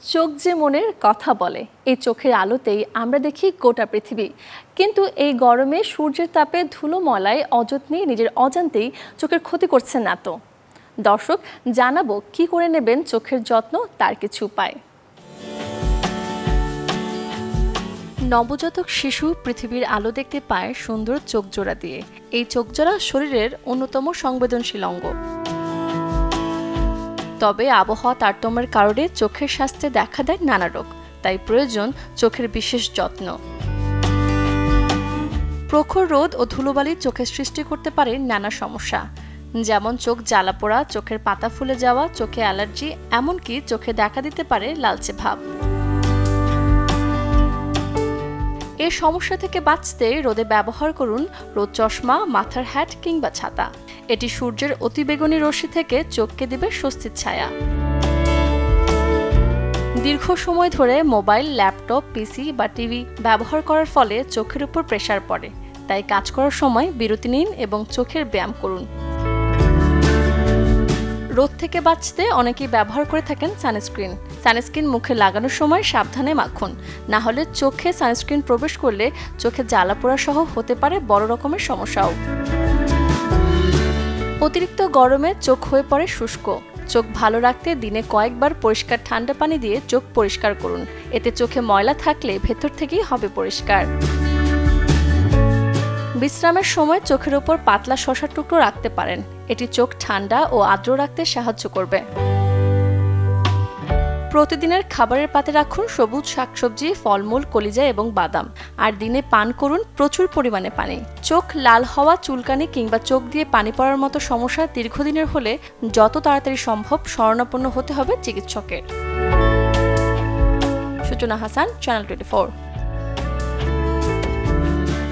চোখ যে মনের কথা বলে, এই চোখের আলোতেই আমরা দেখি গোটা পৃথিবী। কিন্তু এই গরমে সূর্যের তাপে ধুলো ময়লায় অযত্নে নিজের অজান্তেই চোখের ক্ষতি করছেন না তো? দর্শক, জানাবো কি করে নেবেন চোখের যত্ন, তার কিছু উপায়। নবজাতক শিশু পৃথিবীর আলো দেখতে পায় সুন্দর চোখ জোড়া দিয়ে। এই চোখ জোড়া শরীরের অন্যতম সংবেদনশীল অঙ্গ। তবে আবহাওয়া তারতম্যের কারণে চোখের স্বাস্থ্যে দেখা দেয় নানা রোগ, তাই প্রয়োজন চোখের বিশেষ যত্ন। প্রখর রোদ ও ধুলোবালি চোখে সৃষ্টি করতে পারে নানা সমস্যা, যেমন চোখ জ্বালাপোড়া, চোখের পাতা ফুলে যাওয়া, চোখে অ্যালার্জি, এমনকি চোখে দেখা দিতে পারে লালচে ভাব। এই সমস্যা থেকে বাঁচতে রোদে ব্যবহার করুন রোদ চশমা, মাথার হ্যাট কিংবা ছাতা। এটি সূর্যের অতিবেগুনি রশ্মি থেকে চোখকে দিবে স্বস্তির ছায়া। দীর্ঘ সময় ধরে মোবাইল, ল্যাপটপ, পিসি বা টিভি ব্যবহার করার ফলে চোখের উপর প্রেসার পড়ে, তাই কাজ করার সময় বিরতি নিন এবং চোখের ব্যায়াম করুন। রোদ থেকে বাঁচতে অনেকেই ব্যবহার করে থাকেন সানস্ক্রিন। সানস্ক্রিন মুখে লাগানোর সময় সাবধানে মাখুন, না হলে চোখে সানস্ক্রিন প্রবেশ করলে চোখে জ্বালাপোড়া সহ হতে পারে বড় রকমের সমস্যাও। অতিরিক্ত গরমে চোখ হয়ে পড়ে শুষ্ক। চোখ ভালো রাখতে দিনে কয়েকবার পরিষ্কার ঠান্ডা পানি দিয়ে চোখ পরিষ্কার করুন। এতে চোখে ময়লা থাকলে ভেতর থেকেই হবে পরিষ্কার। বিশ্রামের সময় চোখের উপর পাতলা শসার টুকরো রাখতে পারেন। এটি চোখ ঠান্ডা ও আর্দ্র রাখতে সাহায্য করবে। প্রতিদিনের খাবারের পাতে রাখুন সবুজ শাকসবজি, ফলমূল, কলিজা এবং বাদাম। আর দিনে পান করুন প্রচুর পরিমাণে পানি। চোখ লাল হওয়া, চুলকানি কিংবা চোখ দিয়ে পানি পড়ার মতো সমস্যা দীর্ঘদিনের হলে যত তাড়াতাড়ি সম্ভব শরণাপন্ন হতে হবে চিকিৎসকের। সূচনা হাসান, চ্যানেল 24।